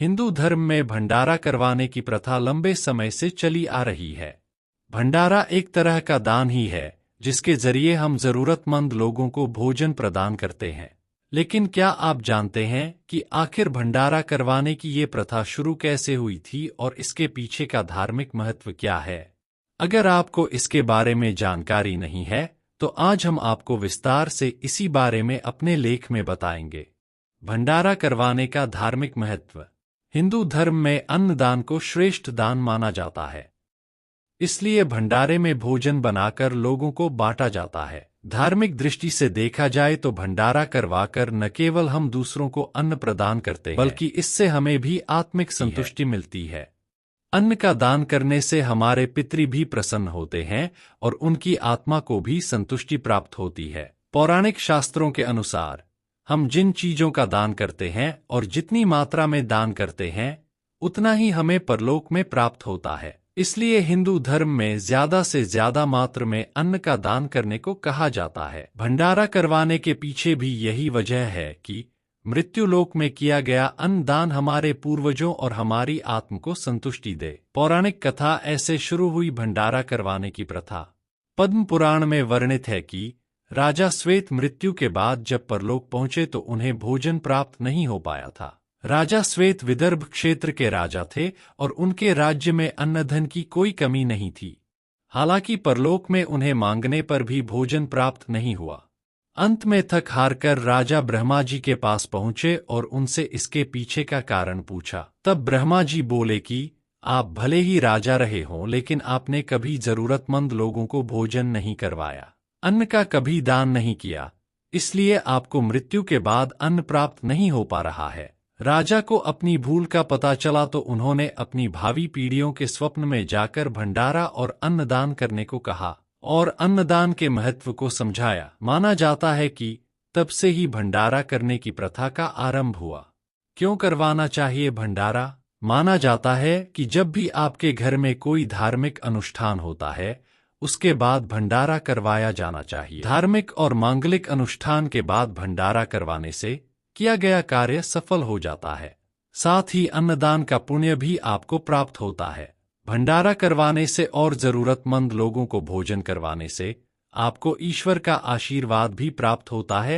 हिंदू धर्म में भंडारा करवाने की प्रथा लंबे समय से चली आ रही है। भंडारा एक तरह का दान ही है, जिसके जरिए हम जरूरतमंद लोगों को भोजन प्रदान करते हैं। लेकिन क्या आप जानते हैं कि आखिर भंडारा करवाने की ये प्रथा शुरू कैसे हुई थी और इसके पीछे का धार्मिक महत्व क्या है? अगर आपको इसके बारे में जानकारी नहीं है, तो आज हम आपको विस्तार से इसी बारे में अपने लेख में बताएंगे। भंडारा करवाने का धार्मिक महत्व। हिंदू धर्म में अन्नदान को श्रेष्ठ दान माना जाता है। इसलिए भंडारे में भोजन बनाकर लोगों को बांटा जाता है। धार्मिक दृष्टि से देखा जाए तो भंडारा करवाकर न केवल हम दूसरों को अन्न प्रदान करते हैं, बल्कि इससे हमें भी आत्मिक संतुष्टि मिलती है। अन्न का दान करने से हमारे पितृ भी प्रसन्न होते हैं और उनकी आत्मा को भी संतुष्टि प्राप्त होती है। पौराणिक शास्त्रों के अनुसार हम जिन चीजों का दान करते हैं और जितनी मात्रा में दान करते हैं, उतना ही हमें परलोक में प्राप्त होता है। इसलिए हिंदू धर्म में ज्यादा से ज्यादा मात्रा में अन्न का दान करने को कहा जाता है। भंडारा करवाने के पीछे भी यही वजह है कि मृत्युलोक में किया गया अन्न दान हमारे पूर्वजों और हमारी आत्म को संतुष्टि दे। पौराणिक कथा ऐसे शुरू हुई भंडारा करवाने की प्रथा। पद्म पुराण में वर्णित है कि राजा श्वेत मृत्यु के बाद जब परलोक पहुंचे तो उन्हें भोजन प्राप्त नहीं हो पाया था। राजा श्वेत विदर्भ क्षेत्र के राजा थे और उनके राज्य में अन्नधन की कोई कमी नहीं थी। हालांकि परलोक में उन्हें मांगने पर भी भोजन प्राप्त नहीं हुआ। अंत में थक हारकर राजा ब्रह्मा जी के पास पहुंचे और उनसे इसके पीछे का कारण पूछा। तब ब्रह्मा जी बोले कि आप भले ही राजा रहे हों, लेकिन आपने कभी जरूरतमंद लोगों को भोजन नहीं करवाया, अन्न का कभी दान नहीं किया, इसलिए आपको मृत्यु के बाद अन्न प्राप्त नहीं हो पा रहा है। राजा को अपनी भूल का पता चला तो उन्होंने अपनी भावी पीढ़ियों के स्वप्न में जाकर भंडारा और अन्नदान करने को कहा और अन्नदान के महत्व को समझाया। माना जाता है कि तब से ही भंडारा करने की प्रथा का आरंभ हुआ। क्यों करवाना चाहिए भंडारा? माना जाता है कि जब भी आपके घर में कोई धार्मिक अनुष्ठान होता है, उसके बाद भंडारा करवाया जाना चाहिए। धार्मिक और मांगलिक अनुष्ठान के बाद भंडारा करवाने से किया गया कार्य सफल हो जाता है। साथ ही अन्नदान का पुण्य भी आपको प्राप्त होता है। भंडारा करवाने से और जरूरतमंद लोगों को भोजन करवाने से आपको ईश्वर का आशीर्वाद भी प्राप्त होता है